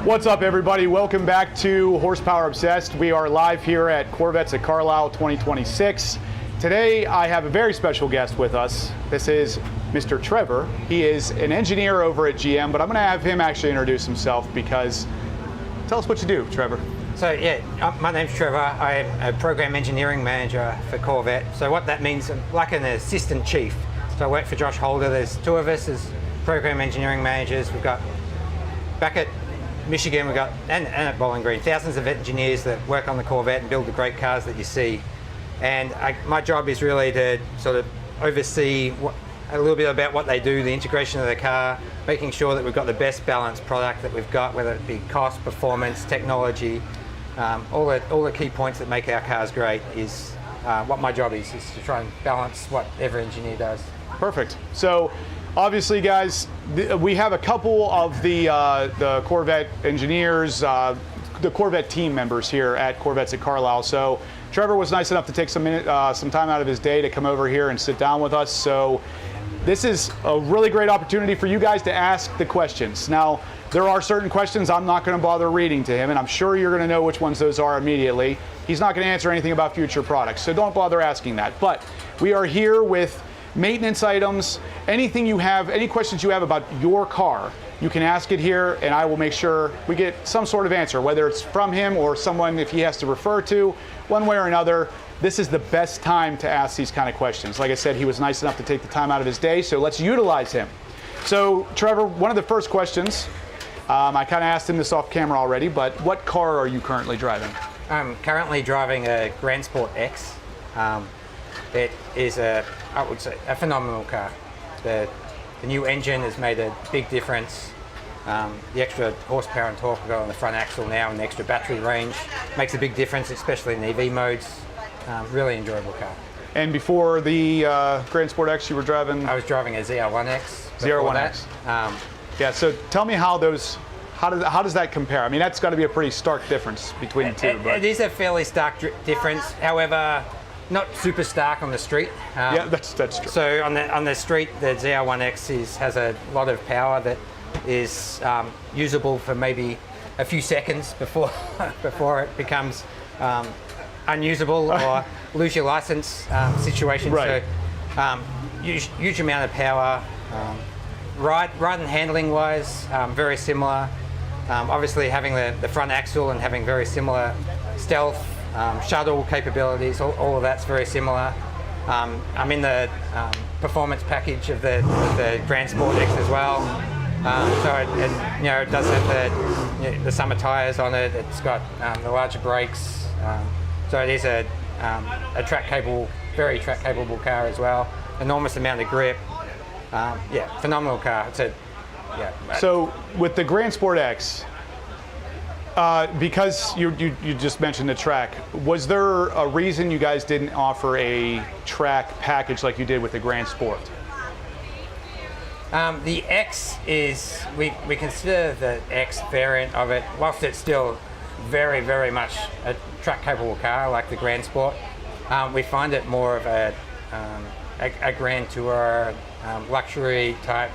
What's up, everybody? Welcome back to Horsepower Obsessed. We are live here at Corvettes at Carlisle 2026. Today, I have a very special guest with us. This is Mr. Trevor. He is an engineer over at GM, but I'm going to have him actually introduce himself because tell us what you do, Trevor. So yeah, my name's Trevor. I'm a program engineering manager for Corvette. So what that means, I'm like an assistant chief. So I work for Josh Holder. There's two of us as program engineering managers. We've got back at Michigan, we've got, and at Bowling Green, thousands of engineers that work on the Corvette and build the great cars that you see. And my job is really to sort of oversee a little bit about what they do, the integration of the car, making sure that we've got the best balanced product that we've got, whether it be cost, performance, technology, all the key points that make our cars great is what my job is to try and balance what every engineer does. Perfect. So obviously, guys, we have a couple of the Corvette engineers, the Corvette team members here at Corvettes at Carlisle. So Trevor was nice enough to take some time out of his day to come over here and sit down with us. So this is a really great opportunity for you guys to ask the questions. Now, there are certain questions I'm not going to bother reading to him, and I'm sure you're going to know which ones those are immediately. He's not going to answer anything about future products, so don't bother asking that. But we are here with maintenance items, anything you have, any questions you have about your car, you can ask it here and I will make sure we get some sort of answer, whether it's from him or someone if he has to refer to, one way or another. This is the best time to ask these kind of questions. Like I said, he was nice enough to take the time out of his day, so let's utilize him. So Trevor, one of the first questions, I kind of asked him this off camera already, but what car are you currently driving? I'm currently driving a Grand Sport X. It is I would say, a phenomenal car. The new engine has made a big difference. The extra horsepower and torque we've got on the front axle now and the extra battery range makes a big difference, especially in EV modes. Really enjoyable car. And before the Grand Sport X, you were driving? I was driving a ZR1X. ZR1X. Yeah. So tell me how does that compare? I mean, that's got to be a pretty stark difference between the two. It is a fairly stark difference. However, not super stark on the street. Yeah, that's true. So on the street, the ZR1X has a lot of power that is usable for maybe a few seconds before it becomes unusable or lose your license situation. Right. So huge amount of power. Ride and handling wise, very similar. Obviously having the front axle and having very similar stealth, shuttle capabilities, all of that's very summer. I'm in the performance package of the Grand Sport X as well. So it does have the summer tyres on it. It's got the larger brakes. So it is a very track capable car as well. Enormous amount of grip. Yeah, phenomenal car. So with the Grand Sport X, because you just mentioned the track, was there a reason you guys didn't offer a track package like you did with the Grand Sport? The X is, we consider the X variant of it, whilst it's still very, very much a track capable car like the Grand Sport, we find it more of a Grand Tour, luxury type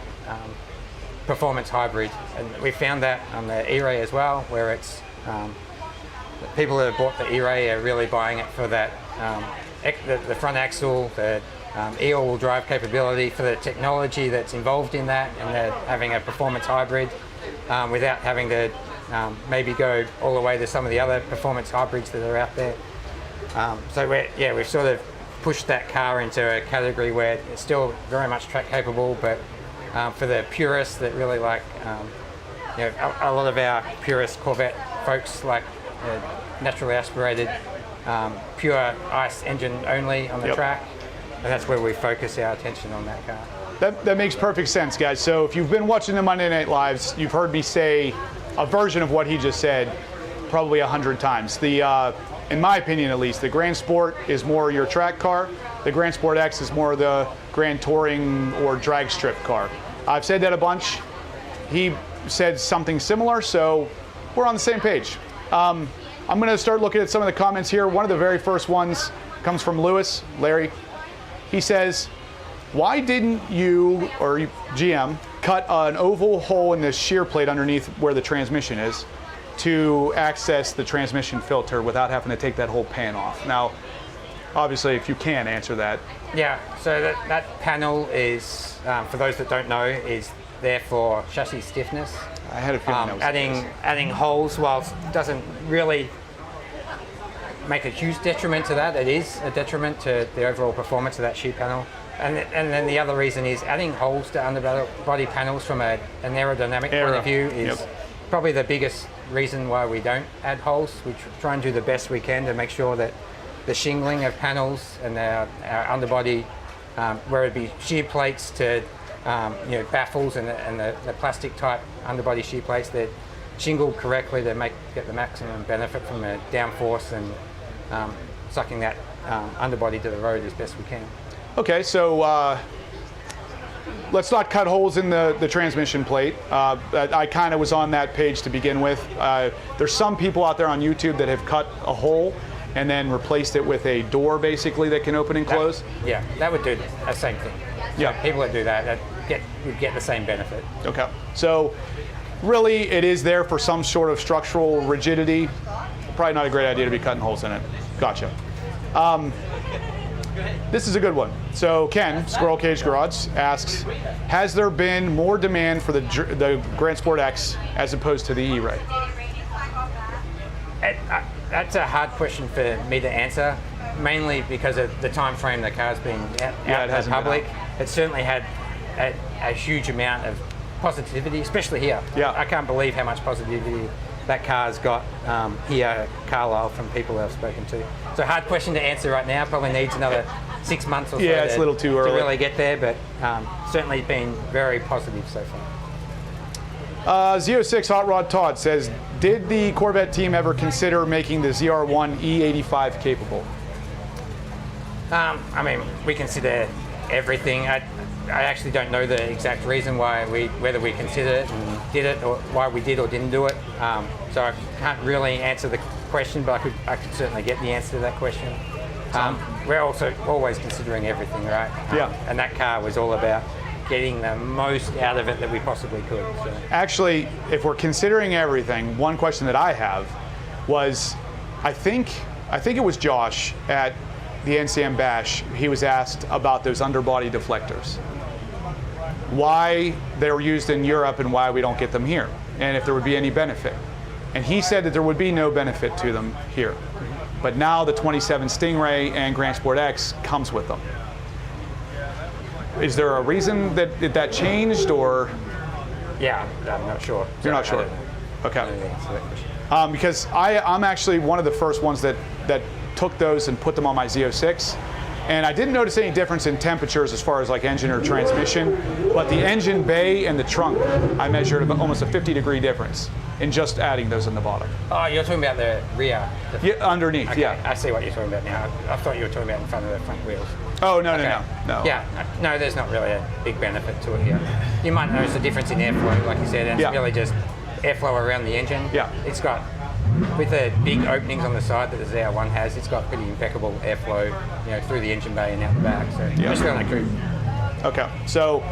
performance hybrid, and we found that on the E-Ray as well, where it's the people that have bought the E-Ray are really buying it for that the front axle, the e-all-wheel drive capability, for the technology that's involved in that, and they're having a performance hybrid without having to maybe go all the way to some of the other performance hybrids that are out there. So we've sort of pushed that car into a category where it's still very much track capable, but for the purists that really like, a lot of our purist Corvette folks like naturally aspirated, pure ICE engine only on the track, and that's where we focus our attention on that car. That makes perfect sense, guys. So if you've been watching the Monday Night Lives, you've heard me say a version of what he just said probably 100 times. In my opinion at least, the Grand Sport is more your track car. The Grand Sport X is more the Grand Touring or drag strip car. I've said that a bunch. He said something similar, so we're on the same page. I'm going to start looking at some of the comments here. One of the very first ones comes from Larry. He says, why didn't you, or GM, cut an oval hole in the shear plate underneath where the transmission is? to access the transmission filter without having to take that whole pan off? Now, obviously, if you can answer that. Yeah, so that panel is, for those that don't know, is there for chassis stiffness. I had a feeling that was adding holes, whilst doesn't really make a huge detriment to that, it is a detriment to the overall performance of that sheet panel. And then the other reason is adding holes to underbody panels from an aerodynamic point of view is probably the biggest reason why we don't add holes. We try and do the best we can to make sure that the shingling of panels and our underbody, where it'd be shear plates to baffles and the plastic type underbody shear plates, they're shingled correctly to get the maximum benefit from the downforce and sucking that underbody to the road as best we can. Okay, so let's not cut holes in the transmission plate. I kind of was on that page to begin with. There's some people out there on YouTube that have cut a hole and then replaced it with a door basically that can open and close. That would do the same thing. So people that do that would get the same benefit. Okay, so really it is there for some sort of structural rigidity. Probably not a great idea to be cutting holes in it. Gotcha. This is a good one. So Ken, Squirrel Cage Garage, asks, has there been more demand for the Grand Sport X as opposed to the E-Ray? That's a hard question for me to answer, mainly because of the time frame the car's been out in public. It certainly had a huge amount of positivity, especially here. I can't believe how much positivity that car's got here at Carlisle from people I've spoken to. So hard question to answer right now. Probably needs another 6 months or so. Yeah, it's a little too early to really get there, but certainly been very positive so far. Z06 Hot Rod Todd says, did the Corvette team ever consider making the ZR1 E85 capable? I mean, we consider everything. I actually don't know the exact reason whether we considered it and did it, or why we did or didn't do it. So I can't really answer the question, but I could certainly get the answer to that question. We're also always considering everything, right? And that car was all about getting the most out of it that we possibly could. So. Actually, if we're considering everything, one question that I have was, I think it was Josh at the NCM Bash. He was asked about those underbody deflectors, why they were used in Europe and why we don't get them here, and if there would be any benefit. And he said that there would be no benefit to them here. But now the 27 Stingray and Grand Sport X comes with them. Is there a reason that changed, or? Yeah, I'm not sure. You're not sure? Okay. Because I'm actually one of the first ones that took those and put them on my Z06. And I didn't notice any difference in temperatures as far as like engine or transmission, but the engine bay and the trunk, I measured almost a 50-degree difference in just adding those in the bottom. Oh, you're talking about the rear? Yeah, underneath, okay, yeah. I see what you're talking about now. I thought you were talking about in front of the front wheels. Oh, no, okay. no. Yeah, no, there's not really a big benefit to it here. You might notice a difference in airflow, like you said, and it's really just airflow around the engine. Yeah. It's got, with the big openings on the side that the ZR1 has, it's got pretty impeccable airflow, through the engine bay and out the back. So especially on the coupe. Okay, so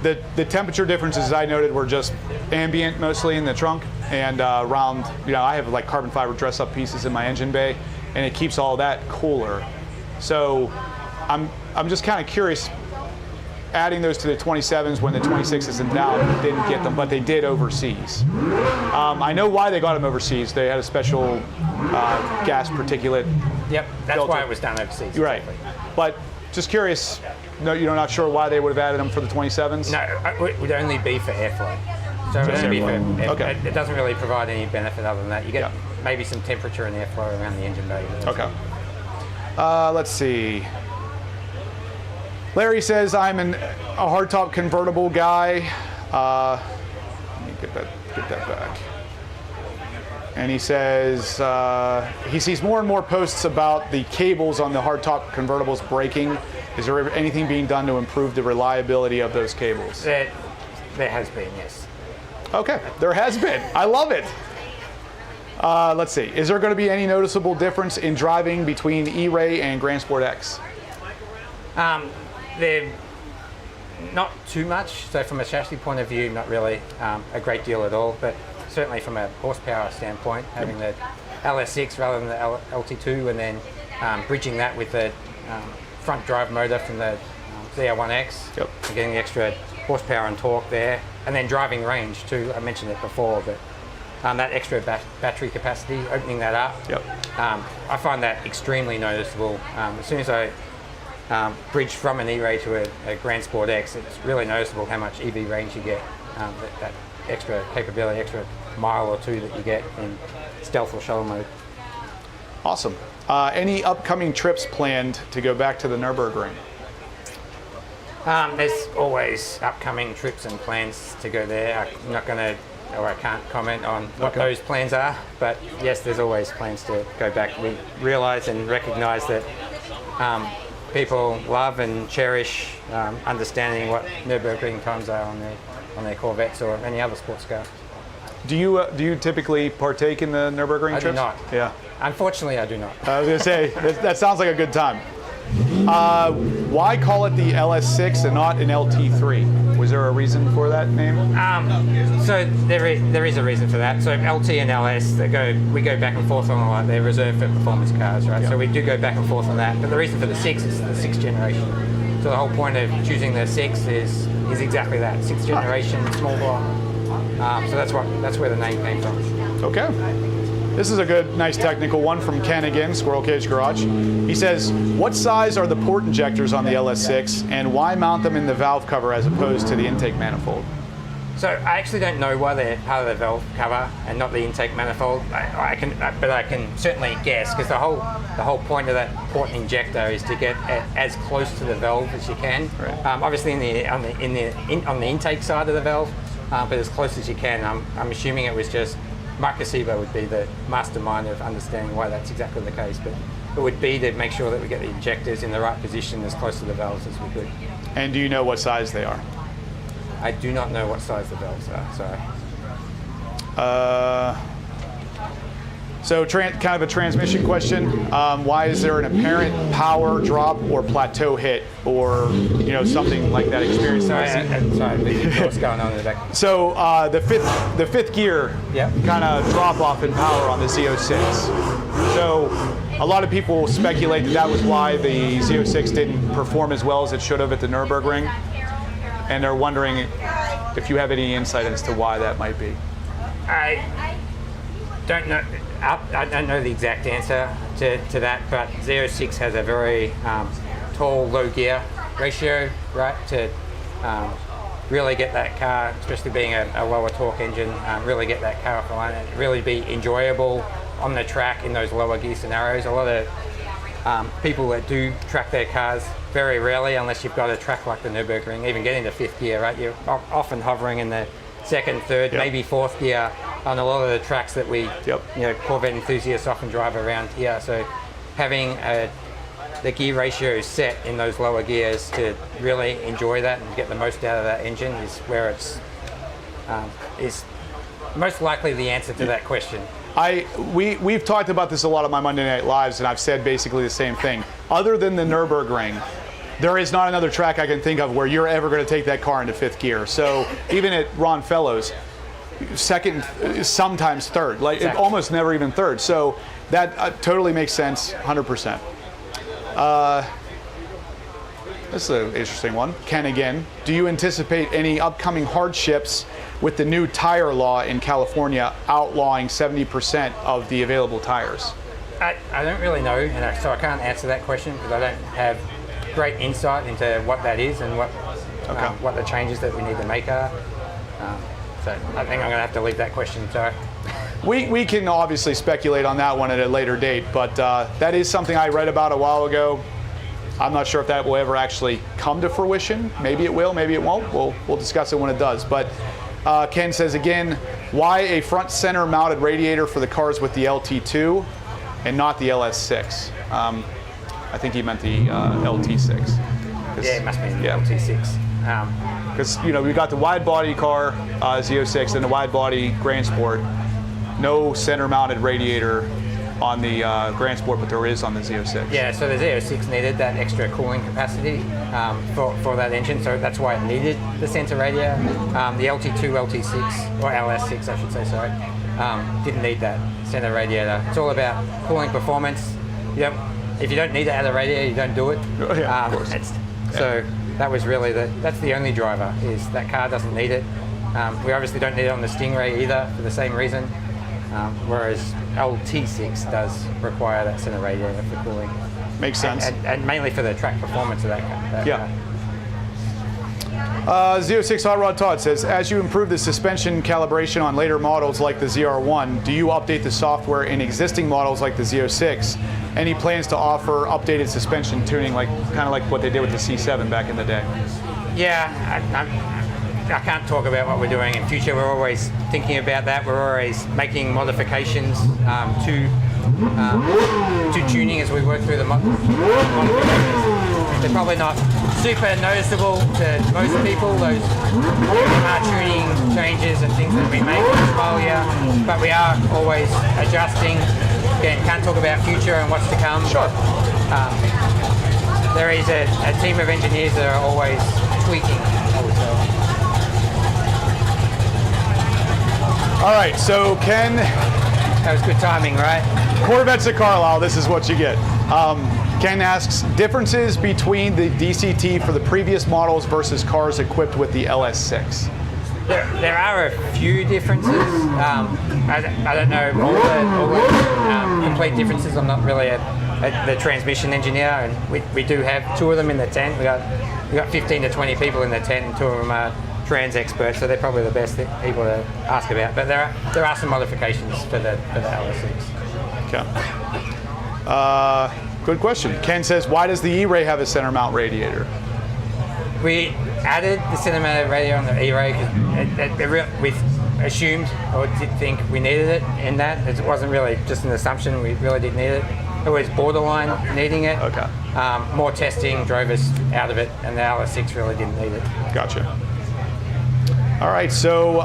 the temperature differences I noted were just ambient mostly in the trunk and around. I have like carbon fiber dress-up pieces in my engine bay, and it keeps all that cooler. So I'm just kind of curious. Adding those to the 27s when the 26s and down didn't get them, but they did overseas. I know why they got them overseas. They had a special gas particulate. Yep, that's filter. why it was done overseas. Right, exactly. But just curious. No, you're not sure why they would have added them for the 27s? No, it would only be for airflow. So it would only be for okay. It doesn't really provide any benefit other than that. You get maybe some temperature and airflow around the engine bay. Okay. Let's see. Larry says, I'm a hardtop convertible guy. Let me get that back. And he says he sees more and more posts about the cables on the hardtop convertibles breaking. Is there anything being done to improve the reliability of those cables? There has been, yes. Okay, there has been. I love it. Let's see. Is there going to be any noticeable difference in driving between E-Ray and Grand Sport X? They're not too much. So from a chassis point of view, not really a great deal at all. But certainly from a horsepower standpoint, having the LS6 rather than the LT2, and then bridging that with the front drive motor from the ZR1X, Yep. and getting the extra horsepower and torque there, and then driving range too. I mentioned it before, but that extra battery capacity, opening that up, Yep. I find that extremely noticeable. As soon as I bridge from an E-Ray to a Grand Sport X, it's really noticeable how much EV range you get, that extra capability, extra mile or two that you get in stealth or shuttle mode. Awesome. Any upcoming trips planned to go back to the Nürburgring? There's always upcoming trips and plans to go there. I'm not going to, or I can't comment on what those plans are, but yes, there's always plans to go back. We realise and recognise that people love and cherish understanding what Nürburgring times are on their Corvettes or any other sports car. Do you typically partake in the Nürburgring trips? I do not. Yeah. Unfortunately, I do not. I was going to say, that sounds like a good time. Why call it the LS6 and not an LT3? Was there a reason for that name? So there is a reason for that. So LT and LS, we go back and forth on a lot. They're reserved for performance cars, right? Yep. So we do go back and forth on that. But the reason for the 6 is the 6th generation. So the whole point of choosing the 6 is exactly that, 6th generation, small block. So that's where the name came from. Okay. This is a good, nice technical one from Ken again, Squirrel Cage Garage. He says, what size are the port injectors on the LS6 and why mount them in the valve cover as opposed to the intake manifold? So I actually don't know why they're part of the valve cover and not the intake manifold. But I can certainly guess, because the whole point of that port injector is to get as close to the valve as you can. Right. Obviously on the intake side of the valve, but as close as you can. I'm assuming it was just Mark Acebo would be the mastermind of understanding why that's exactly the case, but it would be to make sure that we get the injectors in the right position as close to the valves as we could. And do you know what size they are? I do not know what size the valves are, sorry. So kind of a transmission question. Why is there an apparent power drop or plateau hit or something like that experience? Sorry, what's going on in the back? So the fifth gear kind of drop off in power on the Z06. So a lot of people speculate that was why the Z06 didn't perform as well as it should have at the Nürburgring, and they're wondering if you have any insight as to why that might be. I don't know. I don't know the exact answer to that, but Z06 has a very tall low gear ratio, right, to really get that car, especially being a lower torque engine, really get that car off the line and really be enjoyable on the track in those lower gear scenarios. A lot of people that do track their cars, very rarely, unless you've got a track like the Nürburgring, even getting to 5th gear, right, you're often hovering in the 2nd, 3rd, maybe 4th gear on a lot of the tracks that we, Corvette enthusiasts often drive around here. So having the gear ratio set in those lower gears to really enjoy that and get the most out of that engine is where it's is most likely the answer to that question. We've talked about this a lot on my Monday Night Lives, and I've said basically the same thing. Other than the Nürburgring, there is not another track I can think of where you're ever going to take that car into 5th gear. So even at Ron Fellows, 2nd, sometimes 3rd, like exactly. It almost never even 3rd. So that totally makes sense, 100%. This is an interesting one. Ken again. Do you anticipate any upcoming hardships with the new tire law in California outlawing 70% of the available tires? I don't really know, and so I can't answer that question because I don't have great insight into what that is and what the changes that we need to make are. So I think I'm going to have to leave that question. Sorry. We can obviously speculate on that one at a later date, but that is something I read about a while ago. I'm not sure if that will ever actually come to fruition. Maybe it will, maybe it won't. We'll discuss it when it does. But Ken says again, why a front center mounted radiator for the cars with the LT2 and not the LS6? I think he meant the LT6. Yeah, it must be the LT6. Because we got the wide body car Z06 and the wide body Grand Sport, no center mounted radiator on the Grand Sport, but there is on the Z06. Yeah, so the Z06 needed that extra cooling capacity for that engine, so that's why it needed the center radiator. The LT2, LT6, or LS6 I should say, sorry, didn't need that center radiator. It's all about cooling performance. If you don't need it at a radiator, you don't do it. Oh, yeah, of course. So that was really that's the only driver, is that car doesn't need it. We obviously don't need it on the Stingray either for the same reason, whereas LT6 does require that center radiator for cooling. Makes sense. And mainly for the track performance of that car. Yeah. Z06 Hot Rod Todd says, as you improve the suspension calibration on later models like the ZR1, do you update the software in existing models like the Z06? Any plans to offer updated suspension tuning, kind of like what they did with the C7 back in the day? Yeah, I can't talk about what we're doing in future. We're always thinking about that. We're always making modifications to tuning as we work through the modifications. They're probably not super noticeable to most people, those tuning changes and things that we make in this model year, but we are always adjusting. Again, can't talk about future and what's to come. Sure. There is a team of engineers that are always tweaking, I would say. All right, so Ken. That was good timing, right? Corvettes at Carlisle, this is what you get. Ken asks, differences between the DCT for the previous models versus cars equipped with the LS6? There are a few differences. I don't know all the complete differences. I'm not really the transmission engineer, and we do have two of them in the tent. We got 15 to 20 people in the tent, and two of them are trans experts, so they're probably the best people to ask about. But there are some modifications for the LS6. Okay. Good question. Ken says, why does the E-Ray have a center mount radiator? We added the center mount radiator on the E-Ray because we assumed or did think we needed it in that. It wasn't really just an assumption, we really did need it. It was borderline needing it. Okay. More testing drove us out of it, and the LS6 really didn't need it. Gotcha. All right, so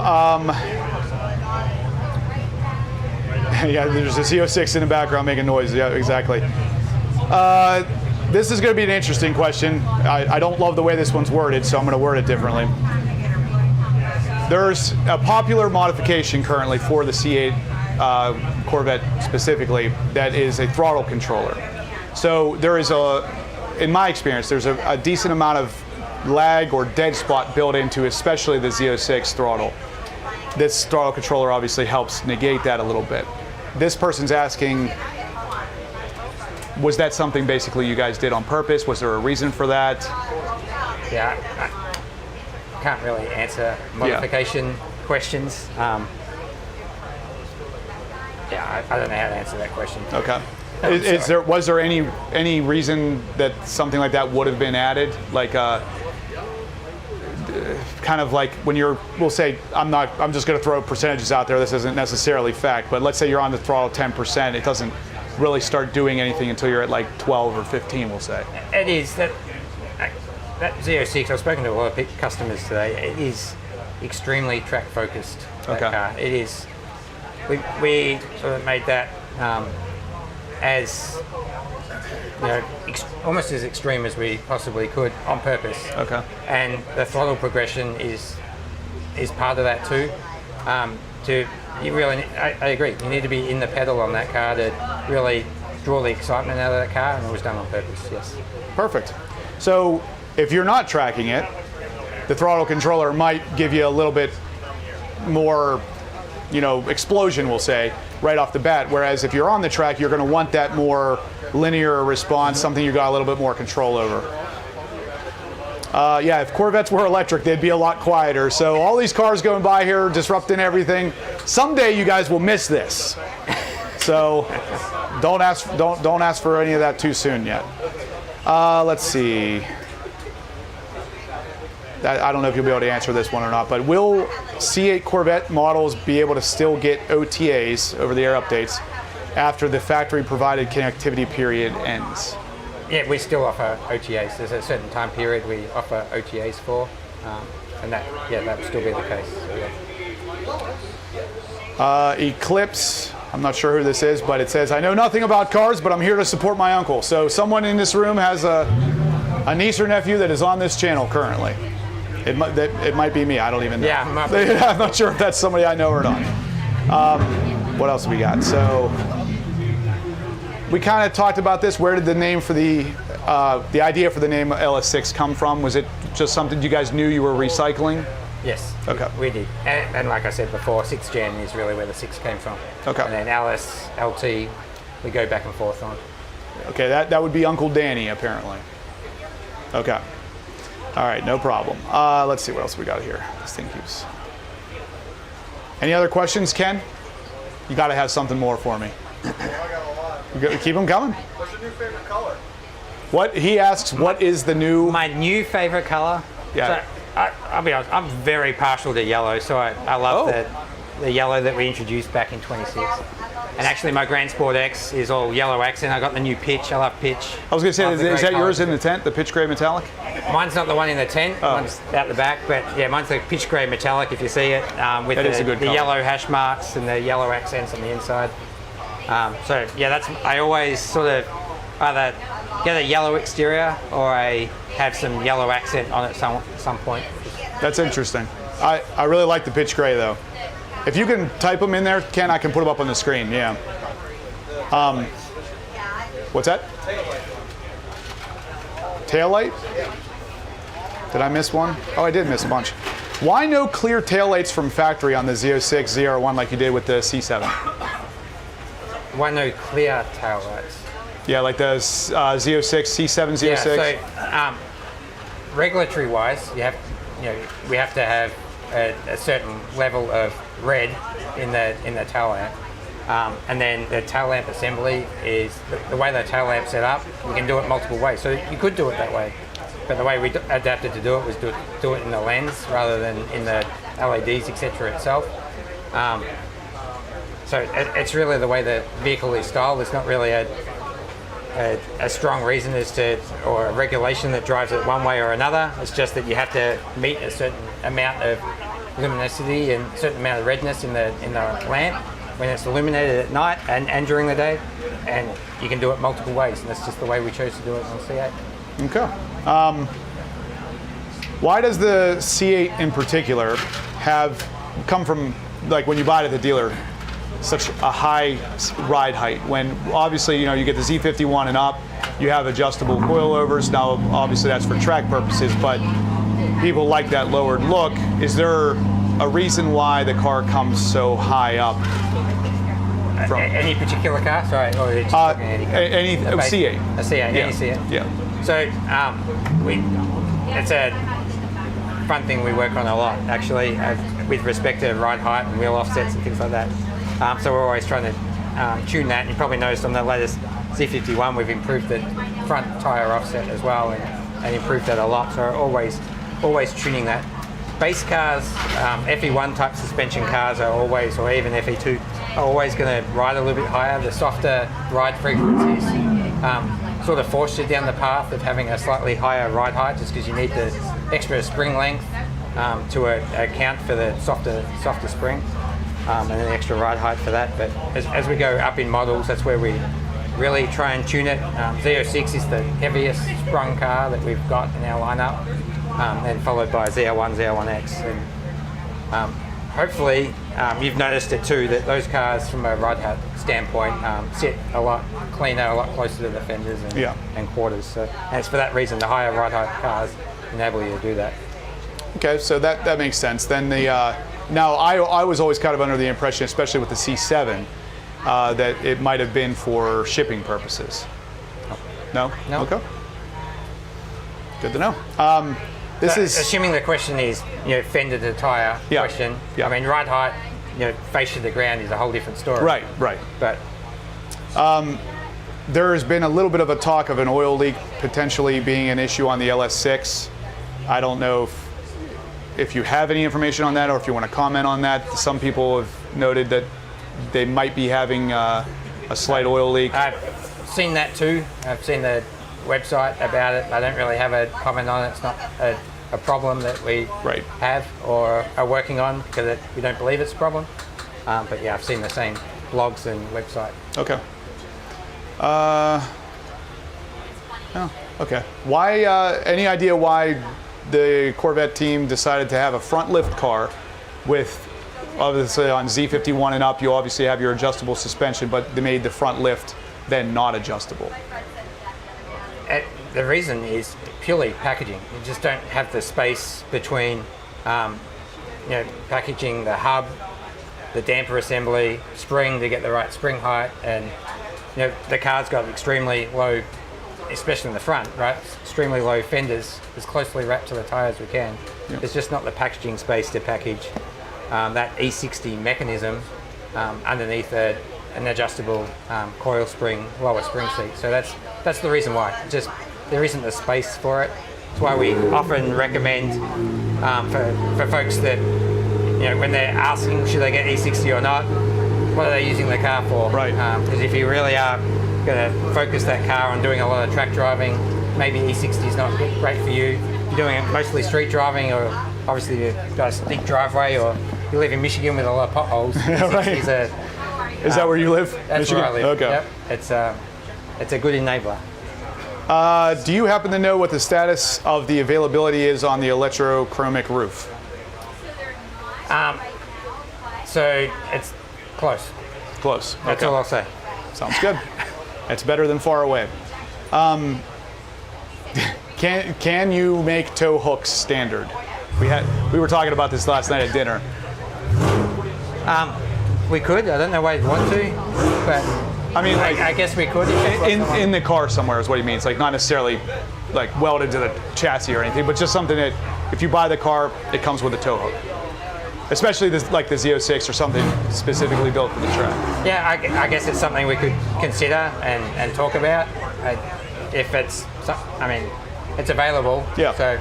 yeah, there's a Z06 in the background making noise. Yeah, exactly. This is going to be an interesting question. I don't love the way this one's worded, so I'm going to word it differently. There's a popular modification currently for the C8 Corvette specifically that is a throttle controller. So there is in my experience, there's a decent amount of lag or dead spot built into especially the Z06 throttle. This throttle controller obviously helps negate that a little bit. This person's asking, was that something basically you guys did on purpose? Was there a reason for that? Yeah, I can't really answer modification questions. I don't know how to answer that question. Okay. Was there any reason that something like that would have been added? Like kind of like when we'll say, I'm just going to throw percentages out there. This isn't necessarily fact, but let's say you're on the throttle 10%. It doesn't really start doing anything until you're at like 12 or 15, we'll say. It is. That Z06, I've spoken to a lot of customers today, it is extremely track focused, that car. It is. We sort of made that as, almost as extreme as we possibly could on purpose. Okay. And the throttle progression is part of that too. I agree. You need to be in the pedal on that car to really draw the excitement out of that car, and it was done on purpose. Yes. Perfect. So if you're not tracking it, the throttle controller might give you a little bit more, explosion, we'll say, right off the bat. Whereas if you're on the track, you're going to want that more linear response, something you got a little bit more control over. Yeah, if Corvettes were electric, they'd be a lot quieter. So all these cars going by here, disrupting everything. Someday you guys will miss this. So don't ask for any of that too soon yet. Let's see. I don't know if you'll be able to answer this one or not, but will C8 Corvette models be able to still get OTAs, over-the-air updates, after the factory-provided connectivity period ends? Yeah, we still offer OTAs. There's a certain time period we offer OTAs for, and that would still be the case. So, yeah. Eclipse I'm not sure who this is, but it says, I know nothing about cars, but I'm here to support my uncle. So someone in this room has a niece or nephew that is on this channel currently. It might be me. I don't even know. Yeah, I'm not sure if that's somebody I know or not. What else we got? So we kind of talked about this. Where did the name for the idea for the name LS6 come from? Was it just something you guys knew you were recycling? Yes, Okay. we did. And like I said before, 6th gen is really where the 6 came from. Okay. And then LS, LT, we go back and forth on. Okay, that would be Uncle Danny, apparently. Okay. All right, no problem. Let's see what else we got here. This thing keeps... Any other questions, Ken? You got to have something more for me. Keep them coming. What's your new favorite color? What he asks, what is the new... My new favorite color? Yeah. So, I'll be honest, I'm very partial to yellow, so I love the yellow that we introduced back in 26. And actually my Grand Sport X is all yellow accent. I got the new pitch, I love pitch. I was going to say, Love the is grey that yours colours. in the tent, the pitch gray metallic? Mine's not the one in the tent, mine's out the back, but yeah, mine's the pitch grey metallic if you see it, with That is a good the colour. yellow hash marks and the yellow accents on the inside. So yeah, I always sort of either get a yellow exterior or I have some yellow accent on it some point. That's interesting. I really like the pitch gray though. If you can type them in there, Ken, I can put them up on the screen. Yeah. What's that? Tail light? Did I miss one? Oh, I did miss a bunch. Why no clear tail lights from factory on the Z06, ZR1 like you did with the C7? Why no clear tail lights? Yeah, like the Z06, C7, Z06. Yeah, so regulatory-wise, we have to have a certain level of red in the tail lamp, and then the tail lamp assembly is the way the tail lamp's set up. You can do it multiple ways, so you could do it that way, but the way we adapted to do it was do it in the lens rather than in the LEDs, etc. itself. So it's really the way the vehicle is styled. It's not really a strong reason or a regulation that drives it one way or another. It's just that you have to meet a certain amount of luminosity and a certain amount of redness in the lamp when it's illuminated at night and during the day, and you can do it multiple ways, and that's just the way we chose to do it on C8. Okay. Why does the C8 in particular come from, like when you buy it at the dealer, such a high ride height, when obviously you get the Z51 and up, you have adjustable coilovers. Now obviously that's for track purposes, but people like that lowered look. Is there a reason why the car comes so high up? Any particular car? Sorry, or just talking any car? C8. A C8, Yeah. any C8. Yeah. So it's a fun thing we work on a lot, actually, with respect to ride height and wheel offsets and things like that. So we're always trying to tune that. And you probably noticed on the latest Z51 we've improved the front tyre offset as well and improved that a lot. So we're always tuning that. Base cars, FE1 type suspension cars are always, or even FE2, are always going to ride a little bit higher. The softer ride frequencies sort of force you down the path of having a slightly higher ride height, just because you need the extra spring length to account for the softer spring. And an extra ride height for that. But as we go up in models, that's where we really try and tune it. Z06 is the heaviest sprung car that we've got in our lineup, then followed by ZR1, ZR1X. And hopefully you've noticed it too, that those cars from a ride height standpoint sit a lot cleaner, a lot closer to the fenders and quarters. So, and it's for that reason the higher ride height cars enable you to do that. Okay, so that makes sense. Then now I was always kind of under the impression, especially with the C7, that it might have been for shipping purposes. No? No. Okay. Good to know. This is assuming the question is, fender to tire question. Yeah. I mean, ride height, face to the ground is a whole different story. Right. But there has been a little bit of a talk of an oil leak potentially being an issue on the LS6. I don't know if you have any information on that or if you want to comment on that. Some people have noted that they might be having a slight oil leak. I've seen that too. I've seen the website about it. I don't really have a comment on it. It's not a problem that we have or are working on because we don't believe it's a problem. But yeah, I've seen the same blogs and website. Okay. Oh, okay. Why? Any idea why the Corvette team decided to have a front lift car with, obviously on Z51 and up, you obviously have your adjustable suspension, but they made the front lift then not adjustable? The reason is purely packaging. You just don't have the space between, packaging the hub, the damper assembly, spring to get the right spring height, and the car's got extremely low, especially in the front, right? Extremely low fenders, as closely wrapped to the tyre as we can. Yep. There's just not the packaging space to package that E60 mechanism underneath an adjustable coil spring, lower spring seat. So that's the reason why. Just there isn't the space for it. That's why we often recommend for folks that when they're asking should they get E60 or not, what are they using the car for? Right. Because if you really are going to focus that car on doing a lot of track driving, maybe E60 is not great for you. You're doing it mostly street driving, or obviously you've got a steep driveway, or you live in Michigan with a lot of potholes. Right. Is that where you live? That's Michigan? where I live. Okay. Yep. It's a good enabler. Do you happen to know what the status of the availability is on the electrochromic roof? So it's close. Close. That's Okay. all I'll say. Sounds good. It's better than far away. Can you make tow hooks standard? We were talking about this last night at dinner. We could. I don't know why you'd want to, but I mean, like, I guess we could. in the car somewhere is what he means. Like not necessarily like welded to the chassis or anything, but just something that if you buy the car, it comes with a tow hook. Especially this, like the Z06 or something specifically built for the track. Yeah, I guess it's something we could consider and talk about. If it's, it's available. Yeah. So,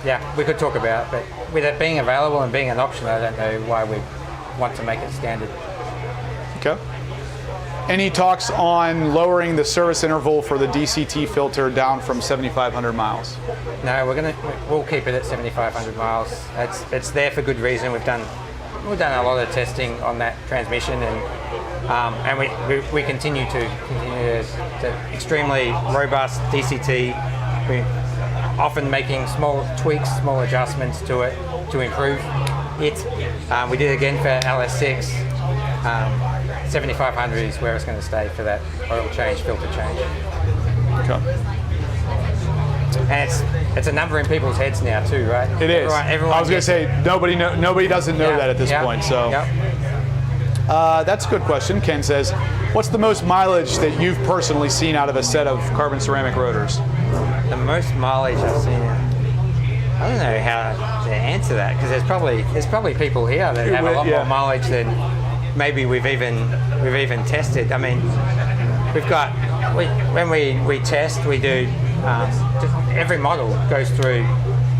yeah, we could talk about it, but with it being available and being an option, I don't know why we want to make it standard. Okay. Any talks on lowering the service interval for the DCT filter down from 7,500 miles? No, we'll keep it at 7,500 miles. It's there for good reason. We've done a lot of testing on that transmission, and we continue to extremely robust DCT. We're often making small tweaks, small adjustments to it to improve it. We did it again for LS6. 7,500 is where it's going to stay for that oil change, filter change. Okay. And it's a number in people's heads now too, right? It is. Everyone I was going to say nobody doesn't know that at this point. So that's a good question. Ken says, "What's the most mileage that you've personally seen out of a set of carbon ceramic rotors?" The most mileage I've seen. I don't know how to answer that because there's probably people here that have a lot more mileage than maybe we've even tested. I mean, when we test, we do just every model goes through.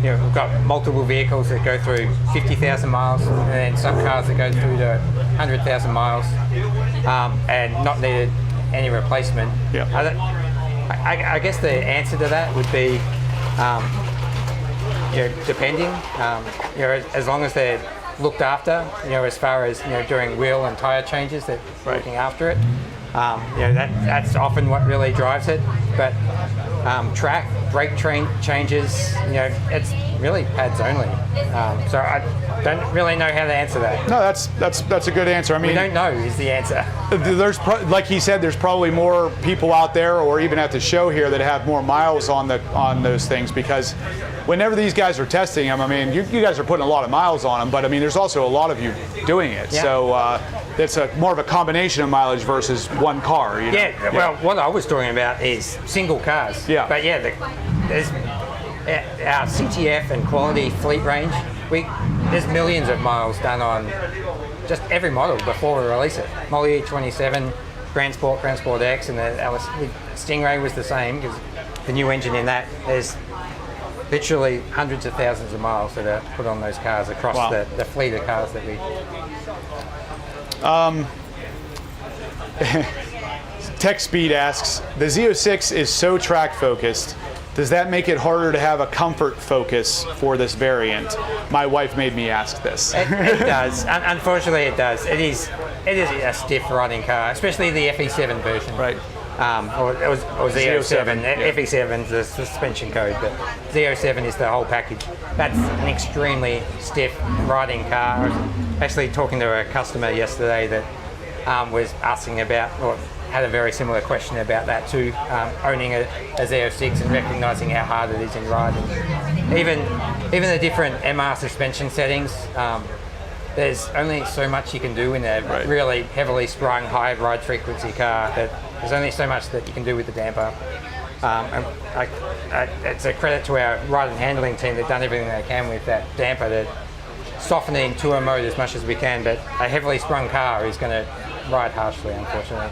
We've got multiple vehicles that go through 50,000 miles, and then some cars that go through to 100,000 miles, and not needed any replacement. Yeah. I guess the answer to that would be, depending. As long as they're looked after, as far as during wheel and tire changes, that looking after it. That's often what really drives it. But track, brake train changes, it's really pads only. So I don't really know how to answer that. No, that's a good answer. I mean, we don't know is the answer. There's like he said, there's probably more people out there, or even at the show here, that have more miles on those things, because whenever these guys are testing them, I mean, you guys are putting a lot of miles on them, but I mean, there's also a lot of you doing it. Yeah. So it's more of a combination of mileage versus one car. Well, what I was talking about is single cars. Yeah. But there's our CTF and quality fleet range. There's millions of miles done on just every model before we release it. Molly E27, Grand Sport X, and the Stingray was the same because the new engine in that. There's literally hundreds of thousands of miles that are put on those cars across the fleet of cars that we. Tech Speed asks, the Z06 is so track focused. Does that make it harder to have a comfort focus for this variant? My wife made me ask this. It does. Unfortunately, it does. It is a stiff riding car, especially the FE7 version. Right. Or Z07. FE7 is the suspension code, but Z07 is the whole package. That's an extremely stiff riding car. I was actually talking to a customer yesterday that was asking about, or had a very similar question about that too, owning a Z06 and recognising how hard it is in riding. Even the different MR suspension settings, there's only so much you can do in a really heavily sprung, high ride frequency car. That there's only so much that you can do with the damper. And it's a credit to our ride and handling team. They've done everything they can with that damper to soften it in tour mode as much as we can. But a heavily sprung car is going to ride harshly, unfortunately.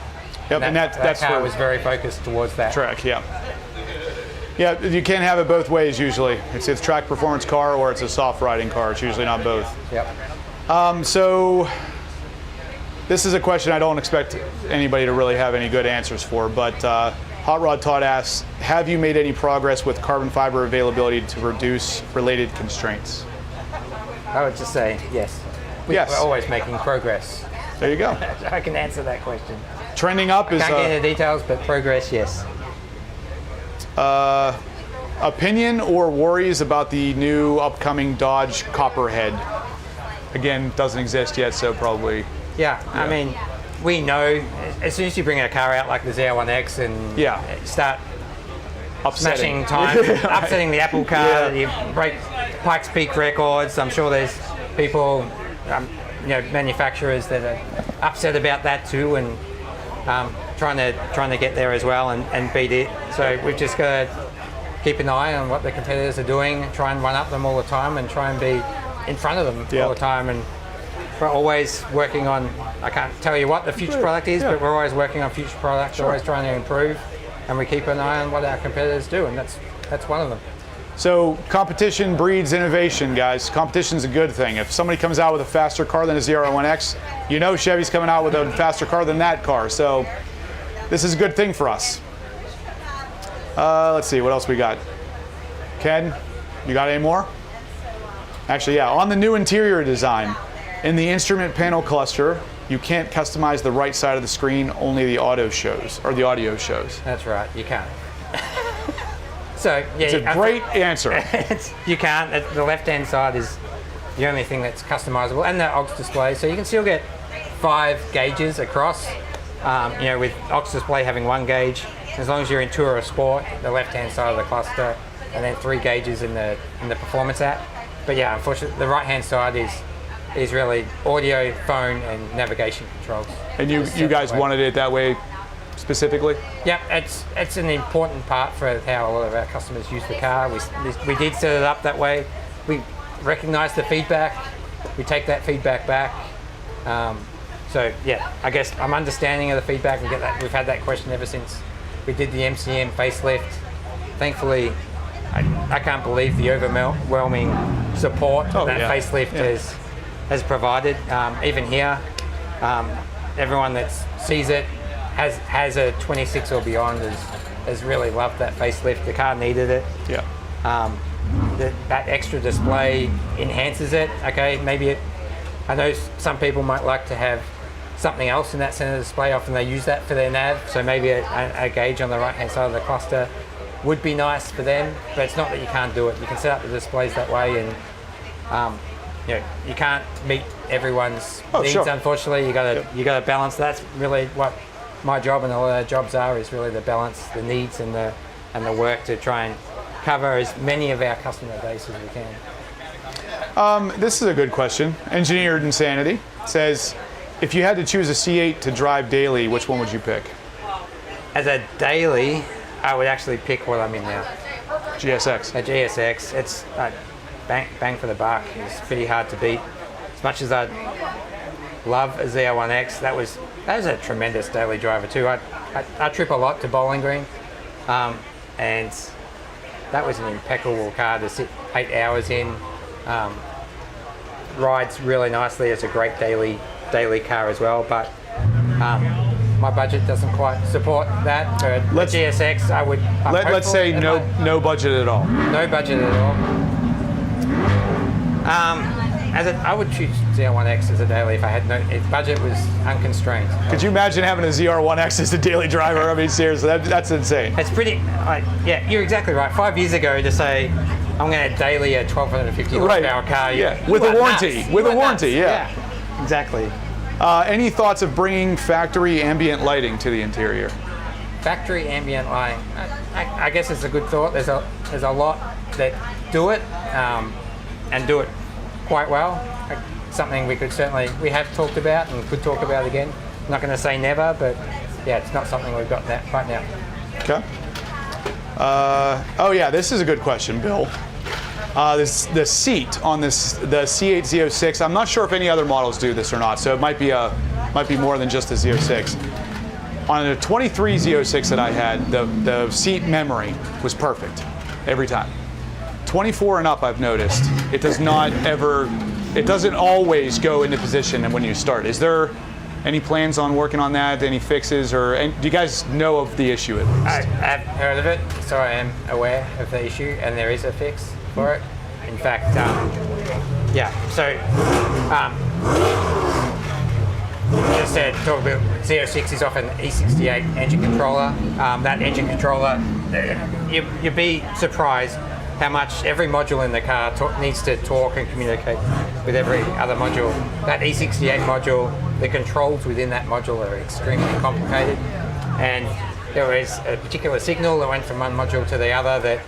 Yep, and that car was very focused towards that track. Yeah. Yeah, you can't have it both ways usually. It's a track performance car or it's a soft riding car. It's usually not both. Yep. So this is a question I don't expect anybody to really have any good answers for, but Hot Rod Todd asks, have you made any progress with carbon fiber availability to reduce related constraints? I would just say yes. Yes. We're always making progress. There you go. I can answer that question. Trending up is... Can't get into details, but progress, yes. Opinion or worries about the new upcoming Dodge Copperhead? Again, doesn't exist yet, so probably... Yeah, I mean, we know as soon as you bring a car out like the Z01X and start smashing time, upsetting the Apple car, you break Pikes Peak records. I'm sure there's people, manufacturers that are upset about that too, and trying to get there as well and beat it. So we've just got to keep an eye on what the competitors are doing, try and run up them all the time, and try and be in front of them all the time. And we're always working on, I can't tell you what the future product is, but we're always working on future products, always trying to improve, and we keep an eye on what our competitors do, and that's one of them. So competition breeds innovation, guys. Competition's a good thing. If somebody comes out with a faster car than a Z01X, you know Chevy's coming out with a faster car than that car. So this is a good thing for us. Let's see, what else we got? Ken, you got any more? Actually, yeah, on the new interior design, in the instrument panel cluster, you can't customize the right side of the screen, only the audio shows. That's right, you can't. So yeah, it's a great answer. You can't. The left-hand side is the only thing that's customizable, and the aux display. So you can still get 5 gauges across. With aux display having 1 gauge, as long as you're in Tour or Sport, the left-hand side of the cluster, and then 3 gauges in the Performance app. But yeah, unfortunately, the right-hand side is really audio, phone, and navigation controls. And you guys wanted it that way specifically? Yeah, it's an important part for how a lot of our customers use the car. We did set it up that way. We recognize the feedback. We take that feedback back. So yeah, I guess I'm understanding of the feedback. We've had that question ever since we did the MCM facelift. Thankfully, I can't believe the overwhelming support that facelift has provided. Even here, everyone that sees it has a 26 or beyond has really loved that facelift. The car needed it. Yeah. That extra display enhances it. Okay, I know some people might like to have something else in that center display. Often they use that for their nav. So maybe a gauge on the right-hand side of the cluster would be nice for them. But it's not that you can't do it. You can set up the displays that way, and you can't meet everyone's needs. Unfortunately, you got to balance. That's really what my job and a lot of our jobs is really to balance the needs and the work to try and cover as many of our customer base as we can. This is a good question. Engineered Insanity says, if you had to choose a C8 to drive daily, which one would you pick? As a daily, I would actually pick what I'm in now. GSX. A GSX. It's bang for the buck. It's pretty hard to beat. As much as I love a Z01X, that was a tremendous daily driver too. I trip a lot to Bowling Green, and that was an impeccable car to sit 8 hours in. Rides really nicely. It's a great daily car as well. But my budget doesn't quite support that. But the GSX, let's say no budget at all. No budget at all. I would choose ZR1X as a daily if I had if budget was unconstrained. Could you imagine having a ZR1X as a daily driver? I mean, seriously, that's insane. It's pretty. Yeah, you're exactly right. 5 years ago, to say I'm going to daily a 1250 horsepower car, with a warranty, yeah, exactly. Any thoughts of bringing factory ambient lighting to the interior? Factory ambient lighting. I guess it's a good thought. There's a lot that do it and do it quite well. Something we have talked about and could talk about again. I'm not going to say never, but yeah, it's not something we've got right now. Okay. Oh yeah, this is a good question, Bill. The seat on the C8 Z06. I'm not sure if any other models do this or not, so it might be more than just the Z06. On the 23 Z06 that I had, the seat memory was perfect every time. 24 and up, I've noticed it doesn't always go into position when you start. Is there any plans on working on that? Any fixes, or do you guys know of the issue at least? I've heard of it, so I am aware of the issue, and there is a fix for it. In fact, just to talk about Z06 is off an E68 engine controller. That engine controller, you'd be surprised how much every module in the car needs to talk and communicate with every other module. That E68 module, the controls within that module are extremely complicated, and there was a particular signal that went from one module to the other that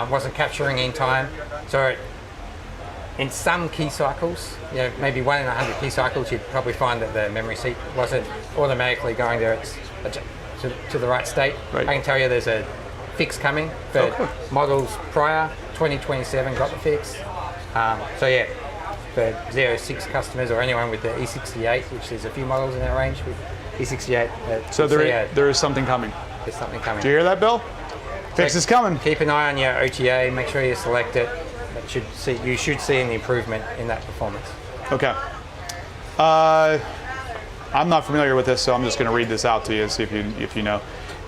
wasn't capturing in time. So in some key cycles, maybe 1 in 100 key cycles, you'd probably find that the memory seat wasn't automatically going to the right state. Right. I can tell you there's a fix coming for models prior. 2027 got the fix. So yeah, for Z06 customers or anyone with the E68, which there's a few models in that range with E68. So there is something coming. There's something coming. Do you hear that, Bill? Fix is coming. Keep an eye on your OTA. Make sure you select it. You should see an improvement in that performance. Okay. I'm not familiar with this, so I'm just going to read this out to you, see if you know.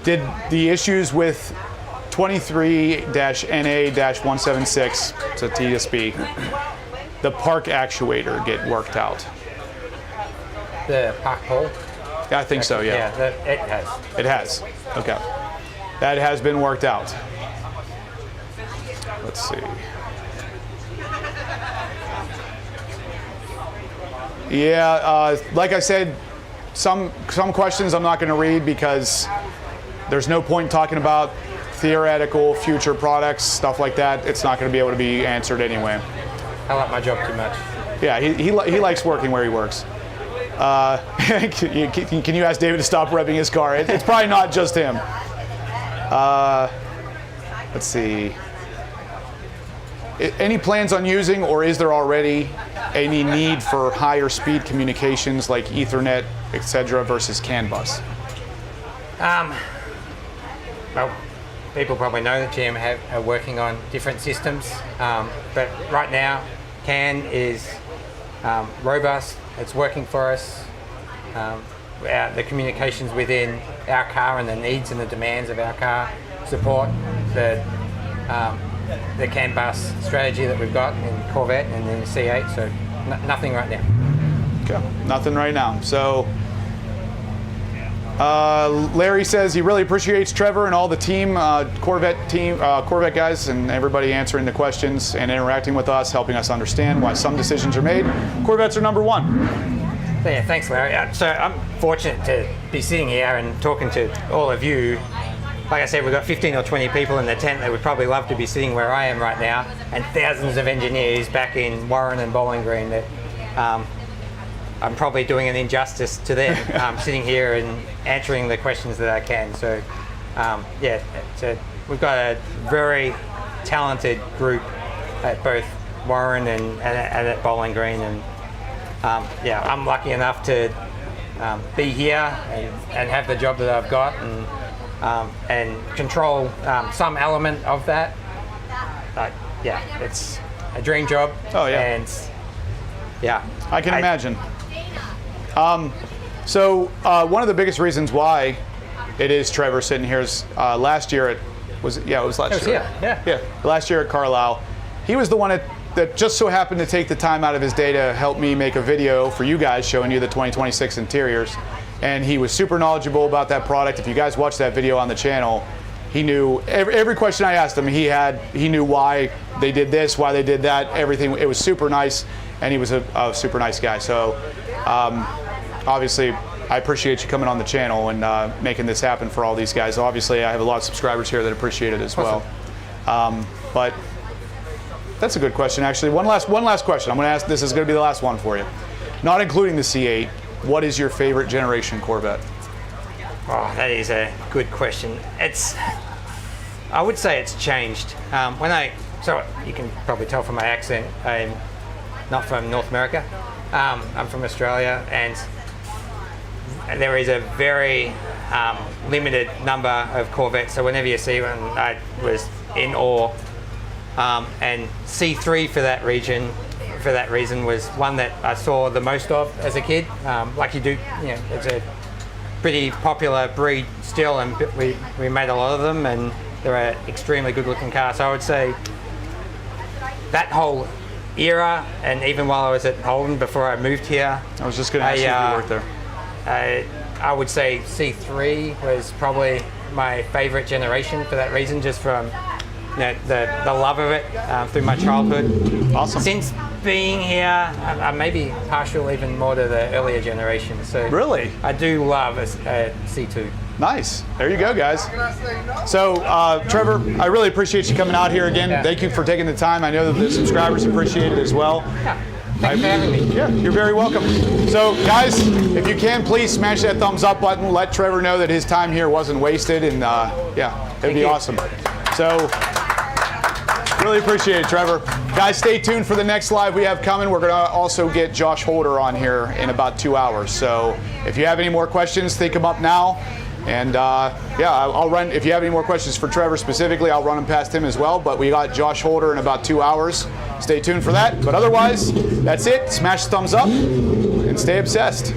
Did the issues with 23-NA-176, it's a TSB, the park actuator get worked out? The park pole? Yeah, I think so, yeah. Yeah, it has. It has, okay. That has been worked out. Let's see. Yeah, like I said, some questions I'm not going to read because there's no point talking about theoretical future products, stuff like that. It's not going to be able to be answered anyway. I like my job too much. Yeah, he likes working where he works. Can you ask David to stop revving his car? It's probably not just him. Let's see. Any plans on using, or is there already any need for higher speed communications like Ethernet, etc., versus CAN bus? Well, people probably know that GM are working on different systems, but right now CAN is robust. It's working for us. The communications within our car and the needs and the demands of our car support the CAN bus strategy that we've got in Corvette and in C8. So nothing right now. Okay, nothing right now. So Larry says he really appreciates Trevor and all the team, Corvette guys, and everybody answering the questions and interacting with us, helping us understand why some decisions are made. Corvettes are number one. Yeah, thanks, Larry. So I'm fortunate to be sitting here and talking to all of you. Like I said, we've got 15 or 20 people in the tent that would probably love to be sitting where I am right now, and thousands of engineers back in Warren and Bowling Green that I'm probably doing an injustice to them sitting here and answering the questions that I can. So we've got a very talented group at both Warren and at Bowling Green, and I'm lucky enough to be here and have the job that I've got and control some element of that. It's a dream job. Oh yeah. And yeah, I can imagine. So one of the biggest reasons why it is Trevor sitting here is last year it was last year. Yeah, last year at Carlisle. He was the one that just so happened to take the time out of his day to help me make a video for you guys showing you the 2026 interiors. And he was super knowledgeable about that product. If you guys watch that video on the channel, he knew every question I asked him. He knew why they did this, why they did that, everything. It was super nice, and he was a super nice guy. So obviously, I appreciate you coming on the channel and making this happen for all these guys. Obviously, I have a lot of subscribers here that appreciate it as well. But that's a good question, actually. One last question. I'm going to ask. This is going to be the last one for you, not including the C8. What is your favorite generation Corvette? Oh, that is a good question. I would say it's changed. So you can probably tell from my accent, I'm not from North America. I'm from Australia, and there is a very limited number of Corvettes. So whenever you see one, I was in awe. And C3 for that reason was one that I saw the most of as a kid. Like you do, it's a pretty popular breed still, and we made a lot of them, and they're an extremely good looking car. So I would say that whole era, and even while I was at Holden before I moved here, I was just going to ask you if you worked there. I would say C3 was probably my favorite generation for that reason, just from the love of it through my childhood. Awesome. Since being here, I may be partial even more to the earlier generation. So really, I do love a C2. Nice. There you go, guys. So, Trevor, I really appreciate you coming out here again. Yeah. Thank you for taking the time. I know that the subscribers appreciate it as well. Yeah. Thanks for having me. Yeah, you're very welcome. So, guys, if you can, please smash that thumbs up button. Let Trevor know that his time here wasn't wasted, and it'd be awesome. So, really appreciate it, Trevor. Guys, stay tuned for the next live we have coming. We're going to also get Josh Holder on here in about 2 hours. So, if you have any more questions, think them up now. And I'll run, if you have any more questions for Trevor specifically, I'll run them past him as well. But we got Josh Holder in about 2 hours. Stay tuned for that. But otherwise, that's it. Smash the thumbs up and stay obsessed.